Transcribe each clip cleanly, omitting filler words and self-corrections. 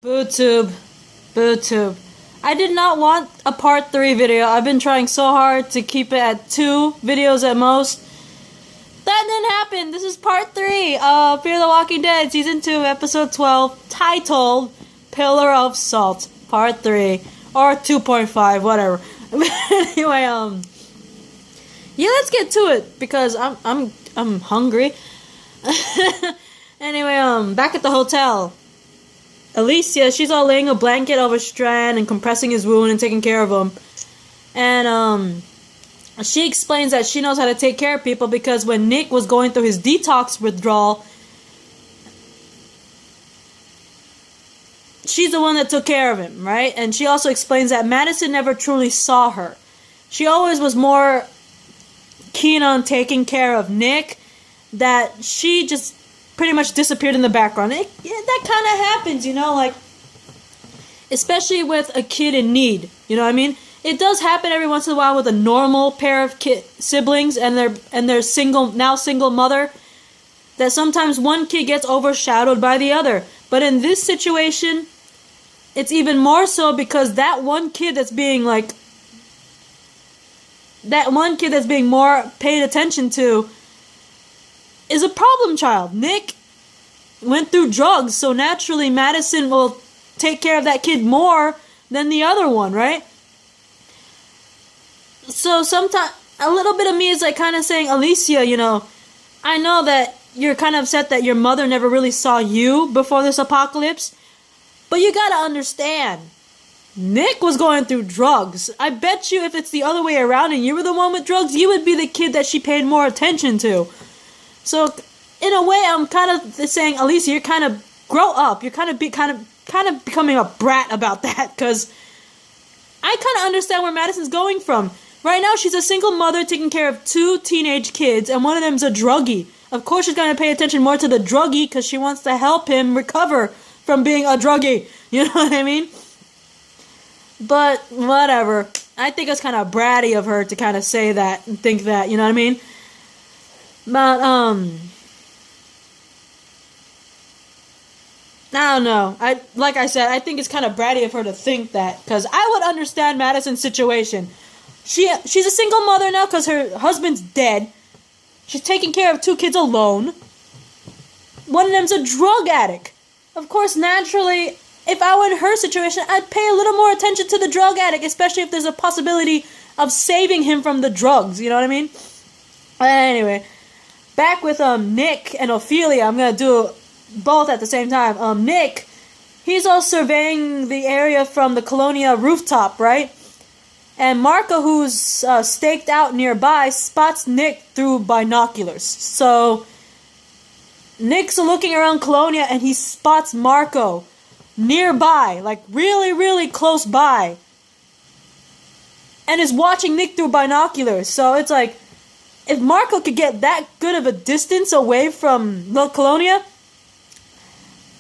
BooTube. BooTube. I did not want a part 3 video. I've been trying so hard to keep it at 2 videos at most. That didn't happen. This is part 3 of Fear the Walking Dead Season 2, Episode 12, titled Pillar of Salt, Part 3. Or 2.5, whatever. Anyway, yeah, let's get to it because I'm hungry. Anyway, back at the hotel, Alicia, she's all laying a blanket over Strand and compressing his wound and taking care of him. And she explains that she knows how to take care of people because when Nick was going through his detox withdrawal, she's the one that took care of him, right? And she also explains that Madison never truly saw her. She always was more keen on taking care of Nick, that she just pretty much disappeared in the background. That kind of happens, you know, like, especially with a kid in need, you know what I mean? It does happen every once in a while with a normal pair of siblings and their single mother, that sometimes one kid gets overshadowed by the other. But in this situation, it's even more so because that one kid that's being more paid attention to is a problem child. Nick went through drugs, so naturally Madison will take care of that kid more than the other one, right? So sometimes a little bit of me is like kind of saying, Alicia, you know, I know that you're kind of upset that your mother never really saw you before this apocalypse, but you gotta understand, Nick was going through drugs. I bet you if it's the other way around and you were the one with drugs, you would be the kid that she paid more attention to. So, in a way, I'm kind of saying, Alicia, you're kind of grow up. You're kind of becoming a brat about that, because I kind of understand where Madison's going from. Right now, she's a single mother taking care of 2 teenage kids, and one of them's a druggie. Of course, she's going to pay attention more to the druggie because she wants to help him recover from being a druggie. You know what I mean? But whatever. I think it's kind of bratty of her to kind of say that and think that. You know what I mean? But, I don't know. Like I said, I think it's kind of bratty of her to think that, because I would understand Madison's situation. She's a single mother now because her husband's dead. She's taking care of 2 kids alone. One of them's a drug addict. Of course, naturally, if I were in her situation, I'd pay a little more attention to the drug addict, especially if there's a possibility of saving him from the drugs. You know what I mean? Anyway. Back with Nick and Ophelia. I'm gonna do both at the same time. Nick, he's all surveying the area from the Colonia rooftop, right? And Marco, who's staked out nearby, spots Nick through binoculars. So Nick's looking around Colonia and he spots Marco nearby, like really, really close by, and is watching Nick through binoculars. So it's like, if Marco could get that good of a distance away from La Colonia,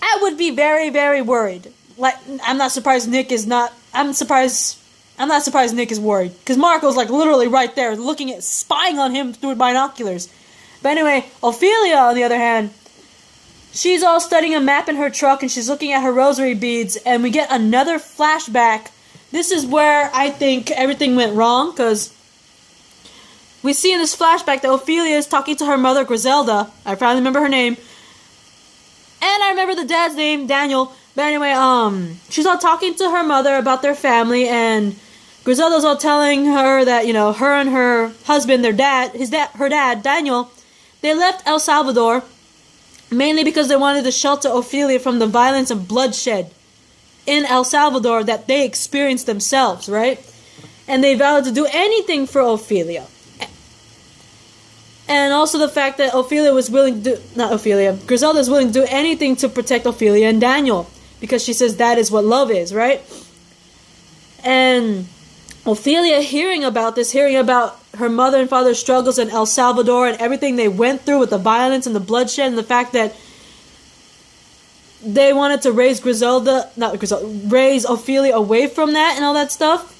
I would be very, very worried. Like, I'm not surprised Nick is not. I'm not surprised Nick is worried, because Marco's like literally right there, spying on him through binoculars. But anyway, Ophelia, on the other hand, she's all studying a map in her truck, and she's looking at her rosary beads, and we get another flashback. This is where I think everything went wrong, because we see in this flashback that Ophelia is talking to her mother, Griselda. I finally remember her name. And I remember the dad's name, Daniel. But anyway, she's all talking to her mother about their family, and Griselda's all telling her that, you know, her and her husband, her dad, Daniel, they left El Salvador mainly because they wanted to shelter Ophelia from the violence and bloodshed in El Salvador that they experienced themselves, right? And they vowed to do anything for Ophelia. And also the fact that Griselda was willing to do anything to protect Ophelia and Daniel, because she says that is what love is, right? And Ophelia, hearing about her mother and father's struggles in El Salvador and everything they went through with the violence and the bloodshed, and the fact that they wanted to raise Ophelia away from that and all that stuff,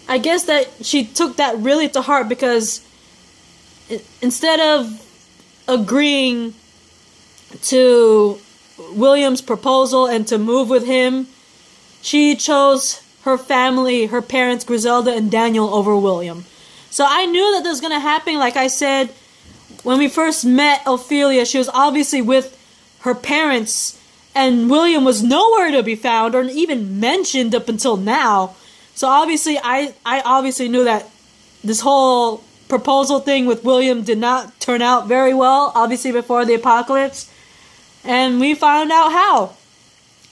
I guess that she took that really to heart, because instead of agreeing to William's proposal and to move with him, she chose her family, her parents, Griselda and Daniel, over William. So I knew that this was going to happen. Like I said, when we first met Ophelia, she was obviously with her parents, and William was nowhere to be found or even mentioned up until now. So obviously, I obviously knew that this whole proposal thing with William did not turn out very well, obviously before the apocalypse. And we found out how.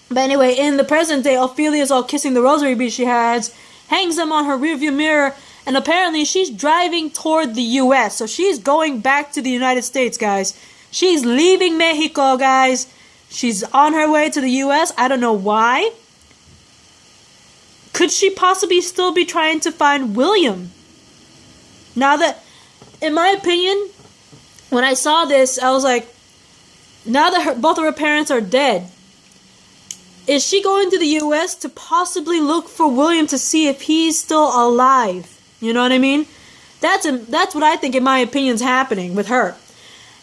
But anyway, in the present day, Ophelia's all kissing the rosary beads she has, hangs them on her rearview mirror, and apparently she's driving toward the U.S. So she's going back to the United States, guys. She's leaving Mexico, guys. She's on her way to the U.S. I don't know why. Could she possibly still be trying to find William? Now that, in my opinion, when I saw this, I was like, now that both of her parents are dead, is she going to the U.S. to possibly look for William to see if he's still alive? You know what I mean? That's what I think, in my opinion, is happening with her.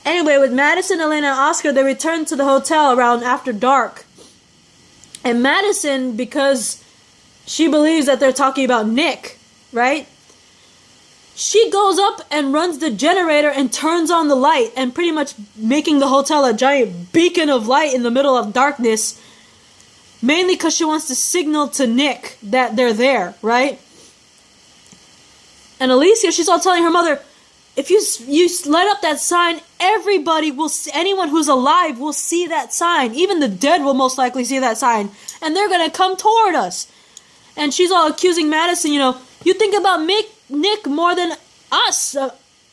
Anyway, with Madison, Elena, and Oscar, they returned to the hotel around after dark. And Madison, because she believes that they're talking about Nick, right? She goes up and runs the generator and turns on the light, and pretty much making the hotel a giant beacon of light in the middle of darkness. Mainly because she wants to signal to Nick that they're there, right? And Alicia, she's all telling her mother, if you light up that sign, everybody will see, anyone who's alive will see that sign. Even the dead will most likely see that sign. And they're going to come toward us. And she's all accusing Madison, you think about Nick more than us.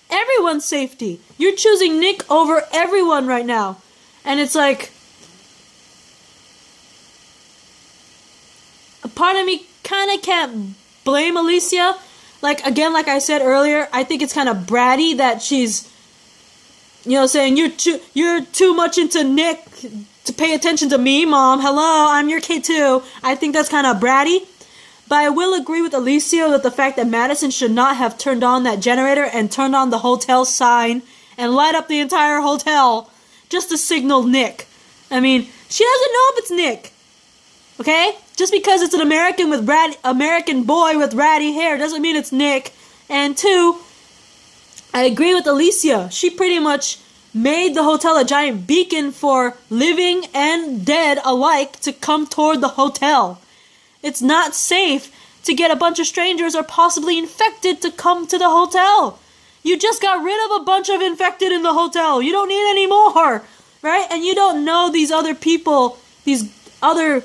Everyone's safety. You're choosing Nick over everyone right now. And it's like, a part of me kind of can't blame Alicia. Like I said earlier, I think it's kind of bratty that she's, saying you're too much into Nick to pay attention to me, Mom. Hello, I'm your kid too. I think that's kind of bratty. But I will agree with Alicia with the fact that Madison should not have turned on that generator and turned on the hotel sign and light up the entire hotel just to signal Nick. I mean, she doesn't know if it's Nick. Okay? Just because it's an American boy with ratty hair doesn't mean it's Nick. And two, I agree with Alicia. She pretty much made the hotel a giant beacon for living and dead alike to come toward the hotel. It's not safe to get a bunch of strangers or possibly infected to come to the hotel. You just got rid of a bunch of infected in the hotel. You don't need any more, right? And you don't know these other people, these other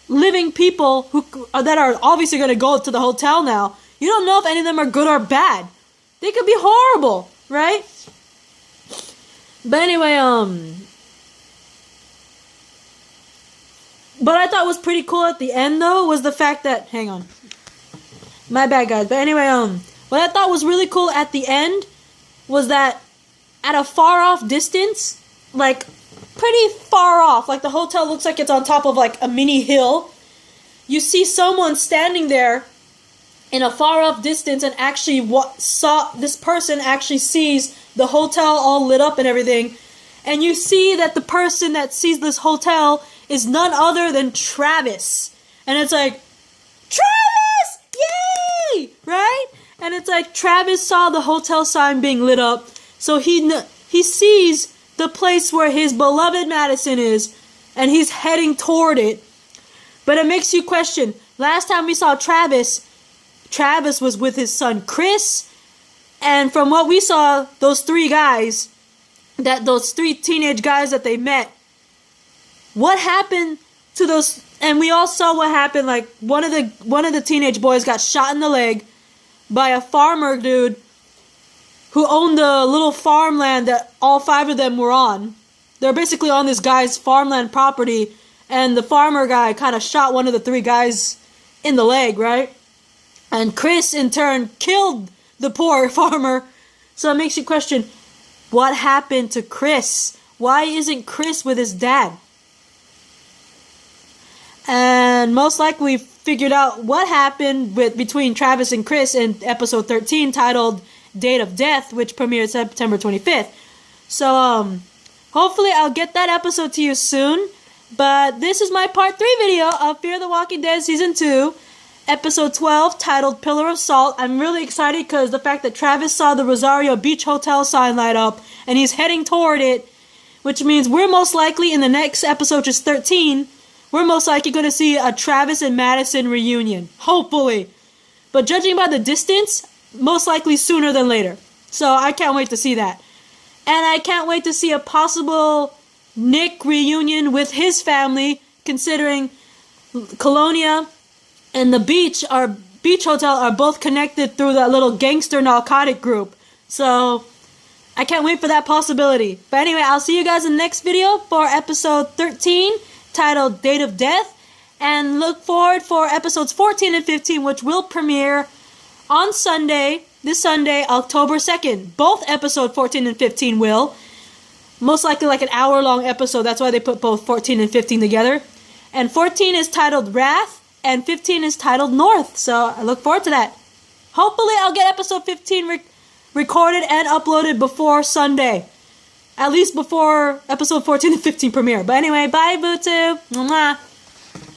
living people that are obviously going to go to the hotel now. You don't know if any of them are good or bad. They could be horrible, right? But anyway, but I thought was pretty cool at the end, though, was the fact that, hang on, my bad, guys. But anyway, what I thought was really cool at the end was that at a far off distance, like pretty far off, like the hotel looks like it's on top of like a mini hill, you see someone standing there in a far off distance and actually this person actually sees the hotel all lit up and everything, and you see that the person that sees this hotel is none other than Travis. And it's like, Travis! Yay! Right? And it's like Travis saw the hotel sign being lit up, so he sees the place where his beloved Madison is, and he's heading toward it. But it makes you question, last time we saw Travis was with his son Chris, and from what we saw, those three teenage guys that they met, what happened to those? And we all saw what happened. Like one of the teenage boys got shot in the leg by a farmer dude who owned the little farmland that all five of them were on. They're basically on this guy's farmland property, and the farmer guy kind of shot one of the three guys in the leg, right? And Chris, in turn, killed the poor farmer. So it makes you question, what happened to Chris? Why isn't Chris with his dad? And most likely we figured out what happened between Travis and Chris in episode 13 titled Date of Death, which premiered September 25th. So, Hopefully I'll get that episode to you soon. But this is my part 3 video of Fear the Walking Dead Season 2, Episode 12, titled Pillar of Salt. I'm really excited because the fact that Travis saw the Rosario Beach Hotel sign light up and he's heading toward it, which means we're most likely in the next episode, which is 13, we're most likely going to see a Travis and Madison reunion. Hopefully. But judging by the distance, most likely sooner than later. So I can't wait to see that. And I can't wait to see a possible Nick reunion with his family, considering Colonia and the beach hotel are both connected through that little gangster narcotic group. So I can't wait for that possibility. But anyway, I'll see you guys in the next video for episode 13, titled Date of Death. And look forward for episodes 14 and 15, which will premiere on Sunday, this Sunday, October 2nd. Both episode 14 and 15 will. Most likely like an hour-long episode. That's why they put both 14 and 15 together. And 14 is titled Wrath, and 15 is titled North. So I look forward to that. Hopefully I'll get episode 15 recorded and uploaded before Sunday. At least before episode 14 and 15 premiere. But anyway, bye, Boo-Too. Mwah.